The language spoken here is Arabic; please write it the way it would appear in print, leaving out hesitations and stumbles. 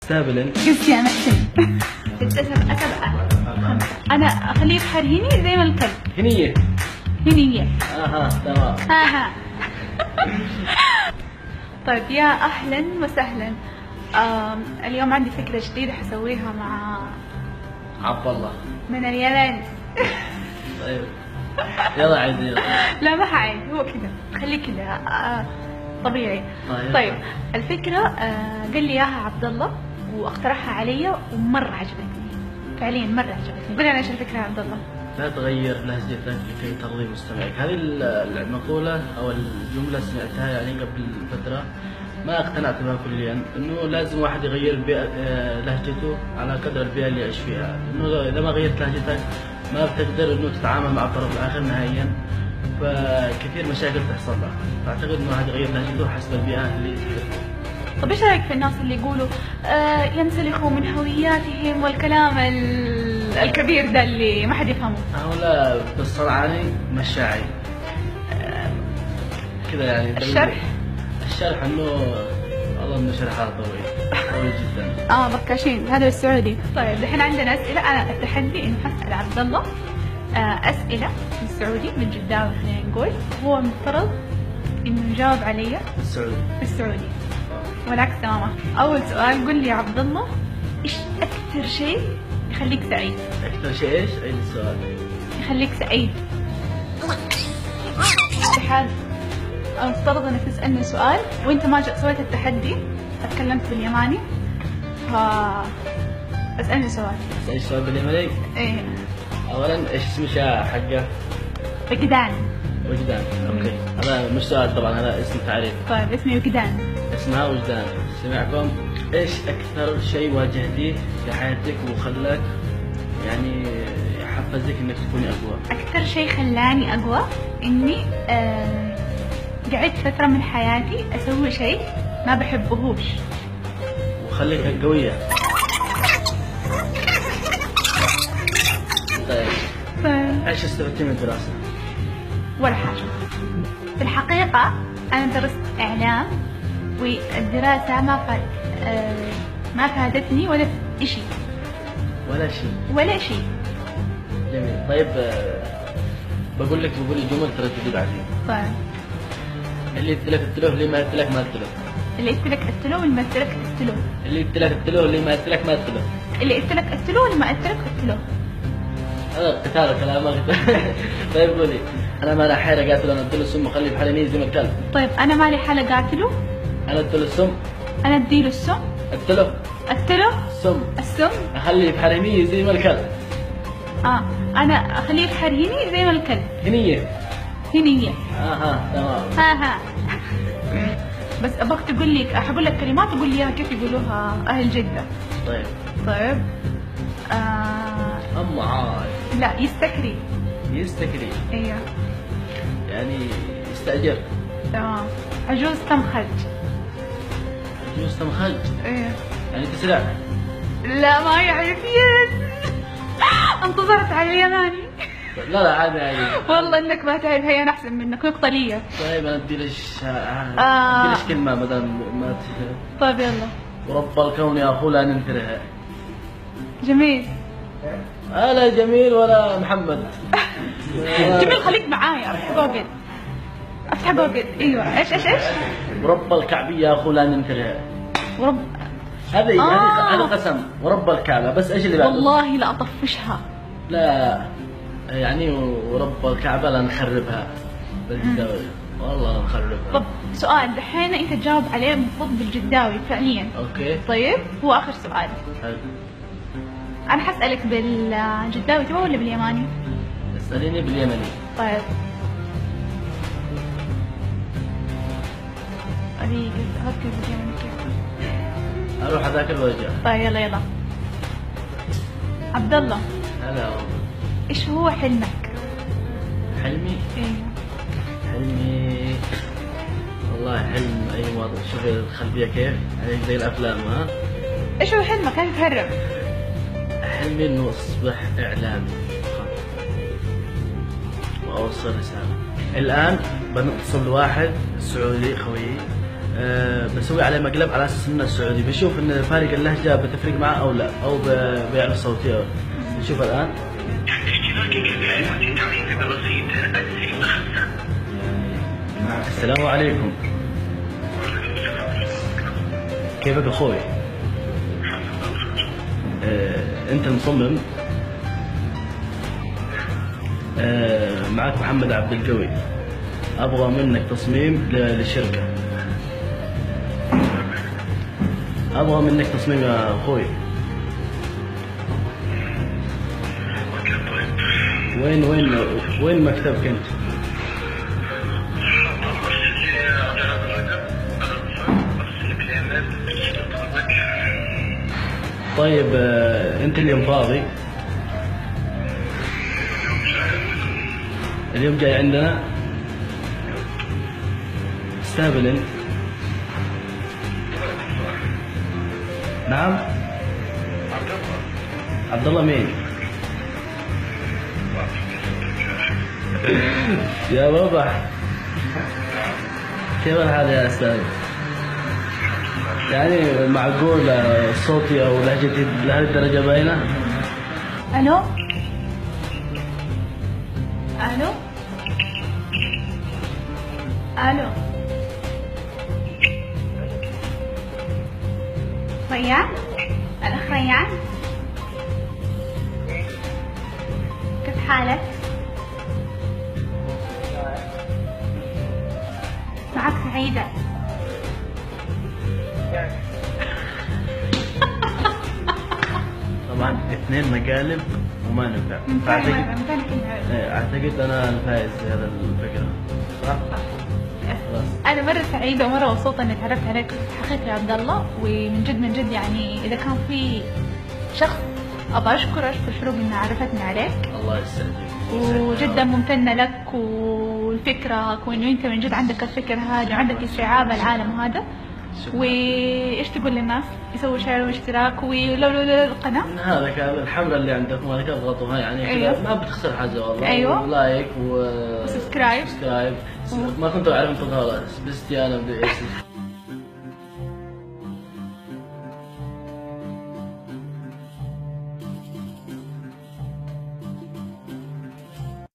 تستهبل انت. قلت يا محسن. أسبقة. أنا أخليه يبحر هني زي ما الكلب. هنية. هنية. اها تمام. ها. طيب يا أهلا وسهلا. اليوم عندي فكرة جديدة حسويها مع عبد الله من اليمن. طيب يلا عيد يلا. لا ما حعيد، هو كذا خليه كذا طبيعي. طيب الفكرة قال لي إياها عبد الله واقترحها علي ومرة عجبتني، فعليا مرة عجبتني. قول لنا ايش الفكرة يا عبد الله. لا تغير لهجتك لكي ترضي مستمعك. هذه المقولة أو الجملة سمعتها يعني قبل فترة، ما اقتنعت بها كليا، إنه لازم واحد يغير لهجته على قدر البيئة اللي يعيش فيها، إنه إذا ما غيرت لهجتك ما بتقدر إنه تتعامل مع الطرف الآخر نهائيا، فكثير مشاكل تحصل لك. فأعتقد إنه واحد يغير لهجته حسب البيئة اللي فيها. طب ايش رايك في الناس اللي يقولوا ينسلخوا من هوياتهم والكلام الكبير ده اللي ما حد يفهمه؟ هؤلاء بالصنعاني مشاعي كذا يعني. الشرح انه والله انه شرحها طويل جدا. بكاشين هذا بالسعودي. طيب الحين عندنا اسئله. انا التحدي انه حسال عبد الله اسئله بالسعودي بالجداوي خلينا نقول، هو مفترض انه يجاوب علي بالسعودي والعكس تماما. اول سؤال، قل لي يا عبد الله ايش اكثر شيء يخليك سعيد؟ اكثر شيء ايش؟ اي السؤال؟ يخليك سعيد. اتحاد المفترض انك تسالني سؤال وانت ما سويت التحدي، اتكلمت باليماني، اسالني سؤال. اسالني سؤال باليماني؟ ايه. اولا ايش اسم الشارع حقه؟ وجدان. وجدان، اوكي. هذا مش سؤال طبعا، هذا اسم تعريف. طيب اسمي وجدان. اسمها وجدان. سمعكم. ايش اكثر شيء واجهتيه في حياتك وخلاك يعني حفزك انك تكوني اقوى؟ اكثر شيء خلاني اقوى اني قعدت فترة من حياتي اسوي شيء ما بحبهوش وخليك قوية. طيب ايش استفدتي من الدراسة؟ ولا حاجة في الحقيقة. انا درست اعلام والدراسة ما فادتني ولا شيء. ولا شيء. جميل. طيب بقول لك جمل ترددي بعدين. طيب اللي قلت لك قلت له، اللي ما قلت لك ما قلت له. اللي قلت لك قلت له، واللي ما قلت لك قلت له. اللي قلت لك قلت له، واللي ما قلت لك ما قلت له. اللي قلت لك قلت له، واللي ما قلت لك قلت له. هذا قتال كلامك. طيب قولي. انا ما لي حاله قاتله، انا اديله السم وخليه بحاله يمين زي ما الكلب. طيب انا ما لي حاله قاتله. انا اديله السم. انا اديله السم. اديله السم. اخليه بحاله يمين زي ما الكلب. انا اخليه يبحر هني زي ما الكلب. هنية. تمام. بس ابغاك تقول لي، حقول لك كلمات تقول لي كيف يقولوها اهل جدة. طيب أم عاد. لا يستكري. ايوه يعني يستأجر. تمام. عجوز تمخج. ايه يعني تسرع. لا ما يعرف. انتظرت على اليماني. لا عادي يعني. والله انك ما تعرف، هي انا احسن منك، نقطة لي. طيب انا ادي ليش كلمة بدل ما طيب يلا. ورب الكون يا اخو لا ننكرها. جميل. لا جميل ولا محمد. جميل خليك معايا. افتح جوجل. ايوه ايش ورب الكعبة يا اخو لا ننكرها. ورب هذا قسم. ورب الكعبة. بس ايش اللي بعده؟ والله لا اطفشها. لا يعني ورب الكعبة لا نخربها بالجداوي. والله نخربها. طب سؤال دحين انت تجاوب عليه المفروض بالجداوي فعليا. اوكي. طيب هو اخر سؤال. حلو. انا حسألك بالجداوي تبغى ولا باليماني؟ اسأليني باليمني. طيب ابي افكر باليمني كيف. اروح اذاكر وارجع. طيب يلا. عبد الله. هلا. ايش هو حلمك؟ حلمي؟ ايوه. حلمي والله حلم اي موظف. شوف الخلفيه كيف يعني زي الافلام. ايش هو حلمك؟ كيف تهرب؟ حلمي انه اصبح اعلامي واوصل رساله. الان بنتصل لواحد سعودي خوي بسوي عليه مقلب على اساس انه سعودي، بشوف ان فارق اللهجه بتفرق معه او لا، او بيعرف صوتي. نشوف الان. السلام عليكم، كيفك اخوي؟ انت المصمم؟ معك محمد عبد القوي، ابغى منك تصميم للشركه. ابغى منك تصميم يا اخوي. وين مكتبك انت؟ طيب انت اليوم فاضي؟ اليوم جاي عندنا؟ استهبل انت. نعم؟ عبد الله مين؟ يا بابا، كيف الحال يا استاذ؟ يعني معقول صوتي او لهجتي لهالدرجة باينة؟ الو الو الو، ريان؟ الاخ ريان، كيف حالك؟ معك سعيدة. طبعا 2 مقالب وما نفع. اعتقد انا الفائز في هذا الفكرة، صح؟ خلاص. انا مرة سعيدة ومرة مبسوطة اني تعرفت عليك حقيقي يا عبد الله، ومن جد يعني اذا كان في شخص ابغى اشكر شروق انها عرفتني عليك. الله يسعدك. وجدا ممتنة لك ولفكرك، وانه انت من جد عندك الفكر هذا وعندك استيعاب العالم هذا. وايش تقول للناس؟ يسووا شير واشتراك ولو القناه. هذا كان الحمله اللي عندكم هذيك اضغطوها يعني. أيوه. ما بتخسر حاجه والله. أيوه. ولايك وسبسكرايب. ما كنتوا عارفين تضغطوا بس انا بدي